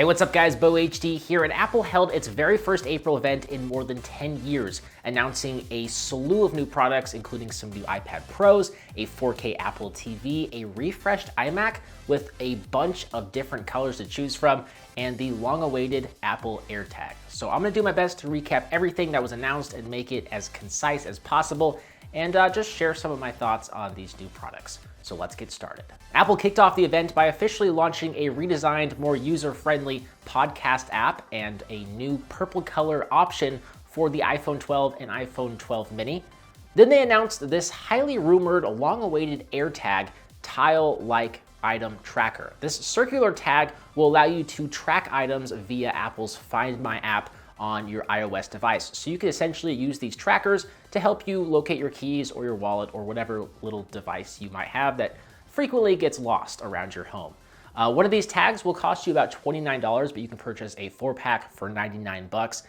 Hey, what's up guys, Bo HD here, and Apple held its very first April event in more than 10 years, announcing a slew of new products, including some new iPad Pros, a 4K Apple TV, a refreshed iMac with a bunch of different colors to choose from, and the long-awaited Apple AirTag. So I'm gonna do my best to recap everything that was announced and make it as concise as possible, and just share some of my thoughts on these new products. So let's get started. Apple kicked off the event by officially launching a redesigned, more user-friendly podcast app and a new purple color option for the iPhone 12 and iPhone 12 mini. Then they announced this highly rumored, long-awaited AirTag tile-like item tracker. This circular tag will allow you to track items via Apple's Find My app on your iOS device. So you can essentially use these trackers to help you locate your keys or your wallet or whatever little device you might have that frequently gets lost around your home. One of these tags will cost you about $29, but you can purchase a 4-pack for 99 bucks.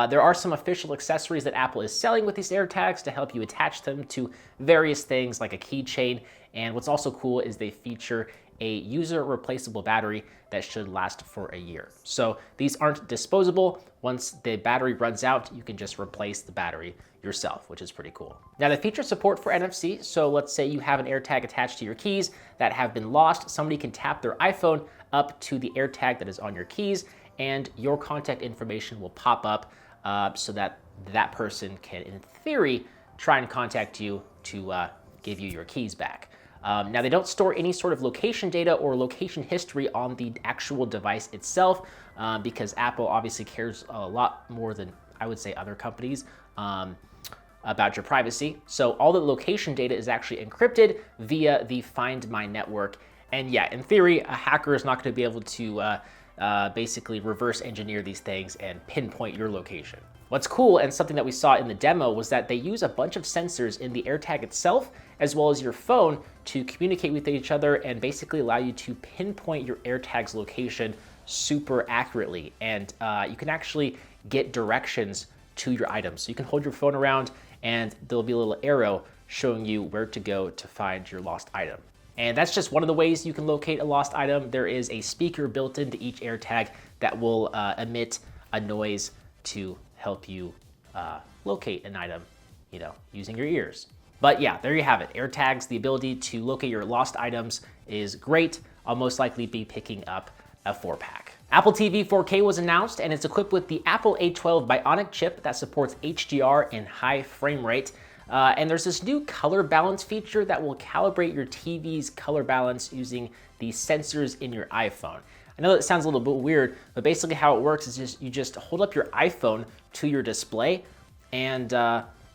There are some official accessories that Apple is selling with these AirTags to help you attach them to various things like a keychain. And what's also cool is they feature a user replaceable battery that should last for a year. So these aren't disposable. Once the battery runs out, you can just replace the battery yourself, which is pretty cool. Now, they feature support for NFC. So let's say you have an AirTag attached to your keys that have been lost. Somebody can tap their iPhone up to the AirTag that is on your keys, and your contact information will pop up so that that person can, in theory, try and contact you to give you your keys back. Now, they don't store any sort of location data or location history on the actual device itself because Apple obviously cares a lot more than, I would say, other companies about your privacy. So all the location data is actually encrypted via the Find My network. And yeah, in theory, a hacker is not going to be able to basically reverse engineer these things and pinpoint your location. What's cool, and something that we saw in the demo, was that they use a bunch of sensors in the AirTag itself, as well as your phone, to communicate with each other and basically allow you to pinpoint your AirTag's location super accurately. And you can actually get directions to your items. So you can hold your phone around and there'll be a little arrow showing you where to go to find your lost item. And that's just one of the ways you can locate a lost item. There is a speaker built into each AirTag that will emit a noise to help you locate an item, using your ears. But yeah, there you have it. AirTags, the ability to locate your lost items is great. I'll most likely be picking up a 4-pack. Apple TV 4K was announced, and it's equipped with the Apple A12 Bionic chip that supports HDR and high frame rate. And there's this new color balance feature that will calibrate your TV's color balance using the sensors in your iPhone. I know that sounds a little bit weird, but basically how it works is you just hold up your iPhone to your display, and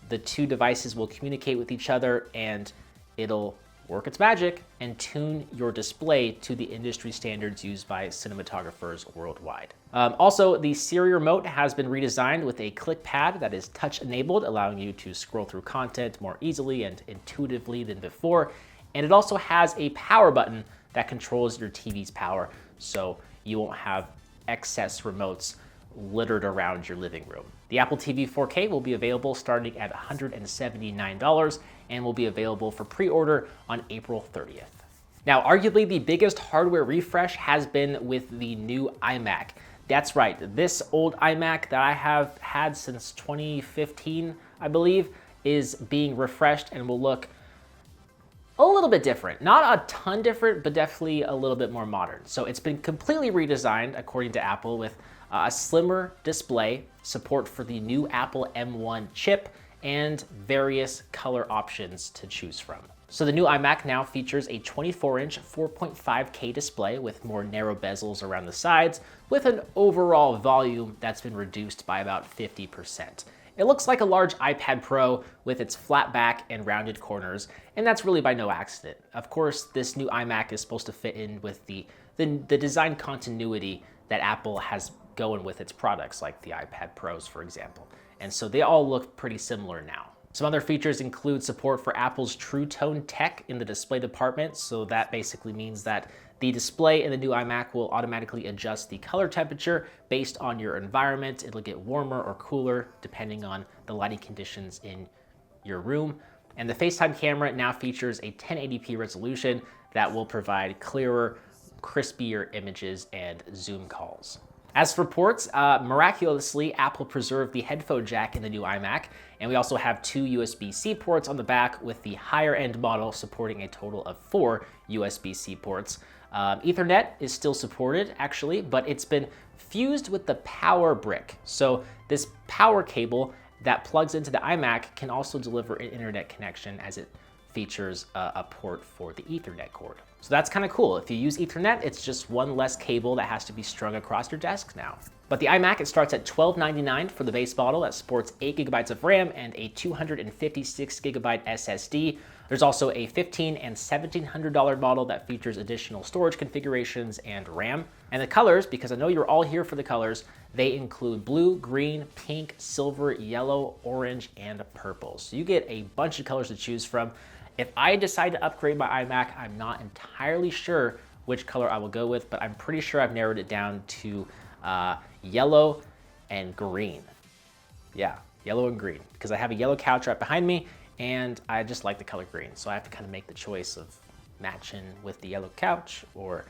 the two devices will communicate with each other, and it'll work its magic and tune your display to the industry standards used by cinematographers worldwide. Also, the Siri remote has been redesigned with a click pad that is touch-enabled, allowing you to scroll through content more easily and intuitively than before. And it also has a power button that controls your TV's power, so you won't have excess remotes littered around your living room. The Apple TV 4K will be available starting at $179 and will be available for pre-order on April 30th. Now, arguably the biggest hardware refresh has been with the new iMac. That's right, this old iMac that I have had since 2015, I believe, is being refreshed and will look a little bit different. Not a ton different, but definitely a little bit more modern. So it's been completely redesigned, according to Apple, with a slimmer display, support for the new Apple M1 chip, and various color options to choose from. So the new iMac now features a 24-inch 4.5K display with more narrow bezels around the sides, with an overall volume that's been reduced by about 50%. It looks like a large iPad Pro with its flat back and rounded corners, and that's really by no accident. Of course, this new iMac is supposed to fit in with the design continuity that Apple has going with its products, like the iPad Pros, for example. And so they all look pretty similar now. Some other features include support for Apple's True Tone tech in the display department. So that basically means that the display in the new iMac will automatically adjust the color temperature based on your environment. It'll get warmer or cooler depending on the lighting conditions in your room. And the FaceTime camera now features a 1080p resolution that will provide clearer crispier images and Zoom calls. As for ports, miraculously, Apple preserved the headphone jack in the new iMac, and we also have 2 USB-C ports on the back, with the higher-end model supporting a total of 4 USB-C ports. Ethernet is still supported, actually, but it's been fused with the power brick. So this power cable that plugs into the iMac can also deliver an internet connection, as it features a port for the Ethernet cord. So that's kind of cool. If you use Ethernet, it's just one less cable that has to be strung across your desk now. But the iMac, it starts at $1299 for the base model that sports 8 gigabytes of RAM and a 256 gigabyte SSD. There's also a $1,500 and $1,700 model that features additional storage configurations and RAM. And the colors, because I know you're all here for the colors, they include blue, green, pink, silver, yellow, orange, and purple. So you get a bunch of colors to choose from. If I decide to upgrade my iMac, I'm not entirely sure which color I will go with, but I'm pretty sure I've narrowed it down to yellow and green. Yeah, yellow and green, because I have a yellow couch right behind me, and I just like the color green. So I have to kind of make the choice of matching with the yellow couch or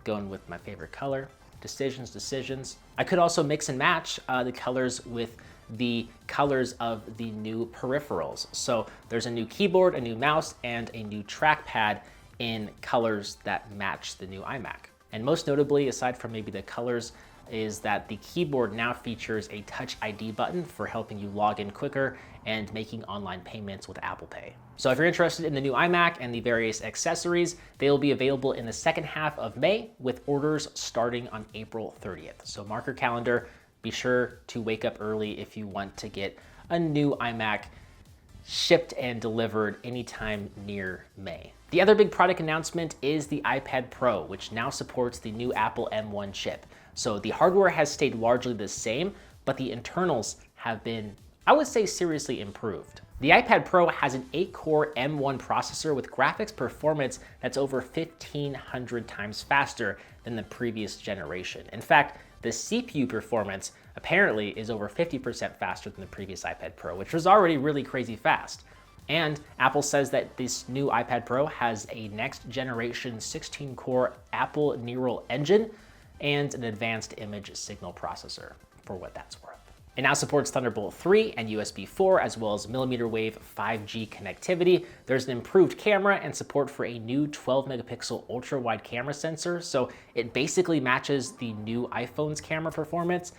going with my favorite color. Decisions. I could also mix and match the colors with the colors of the new peripherals. So there's a new keyboard, a new mouse, and a new trackpad in colors that match the new iMac. And most notably, aside from maybe the colors, is that the keyboard now features a Touch ID button for helping you log in quicker and making online payments with Apple Pay. So if you're interested in the new iMac and the various accessories, they will be available in the second half of May, with orders starting on April 30th. So mark your calendar. Be sure to wake up early if you want to get a new iMac shipped and delivered anytime near May. The other big product announcement is the iPad Pro, which now supports the new Apple M1 chip. So the hardware has stayed largely the same, but the internals have been, I would say, seriously improved. The iPad Pro has an 8-core M1 processor with graphics performance that's over 1,500 times faster than the previous generation. In fact, the CPU performance apparently is over 50% faster than the previous iPad Pro, which was already really crazy fast. And Apple says that this new iPad Pro has a next generation 16-core Apple Neural Engine and an advanced image signal processor, for what that's worth. It now supports Thunderbolt 3 and USB 4, as well as millimeter wave 5G connectivity. There's an improved camera and support for a new 12 megapixel ultra wide camera sensor. So it basically matches the new iPhone's camera performance.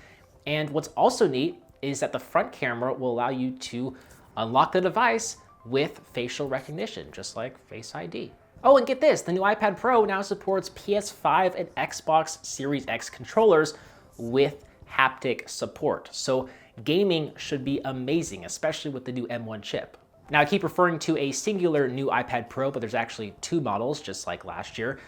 And what's also neat is that the front camera will allow you to unlock the device with facial recognition, just like Face ID. Oh, and get this, the new iPad Pro now supports PS5 and Xbox Series X controllers with haptic support. So gaming should be amazing, especially with the new M1 chip. Now I keep referring to a singular new iPad Pro, but there's actually 2 models, just like last year.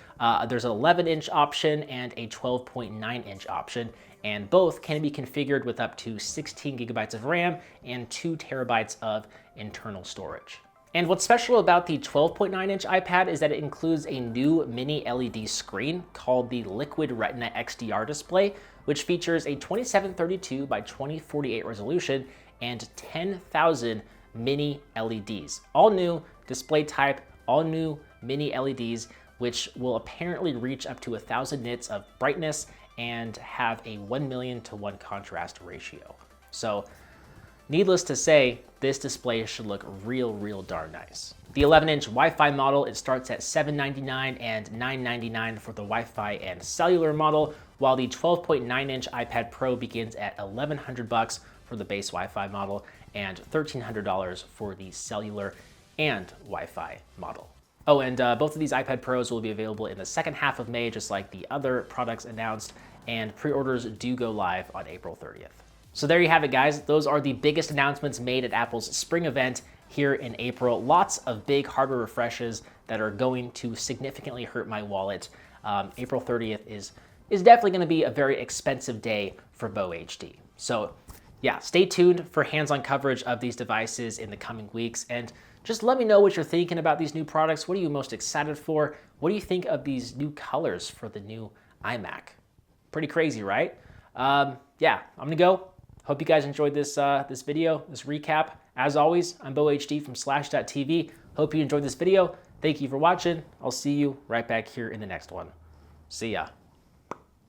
There's an 11-inch option and a 12.9-inch option, and both can be configured with up to 16 gigabytes of RAM and 2 terabytes of internal storage. And what's special about the 12.9-inch iPad is that it includes a new mini LED screen called the Liquid Retina XDR display, which features a 2732 by 2048 resolution and 10,000 mini LEDs. All new display type, all new mini LEDs, which will apparently reach up to 1,000 nits of brightness and have a 1,000,000 to 1 contrast ratio. So needless to say, this display should look real darn nice. The 11-inch Wi-Fi model, it starts at $799 and $999 for the Wi-Fi and cellular model, while the 12.9-inch iPad Pro begins at $1,100 for the base Wi-Fi model and $1,300 for the cellular and Wi-Fi model. Oh, and both of these iPad Pros will be available in the second half of May, just like the other products announced, and pre-orders do go live on April 30th. So there you have it, guys. Those are the biggest announcements made at Apple's spring event here in April. Lots of big hardware refreshes that are going to significantly hurt my wallet. April 30th is definitely going to be a very expensive day for Bo HD. So yeah, stay tuned for hands-on coverage of these devices in the coming weeks, and just let me know what you're thinking about these new products. What are you most excited for? What do you think of these new colors for the new iMac? Pretty crazy, right? Yeah, I'm gonna go. Hope you guys enjoyed this this video, this recap. As always, I'm Bo HD from Slash.tv. Hope you enjoyed this video. Thank you for watching. I'll see you right back here in the next one. See ya.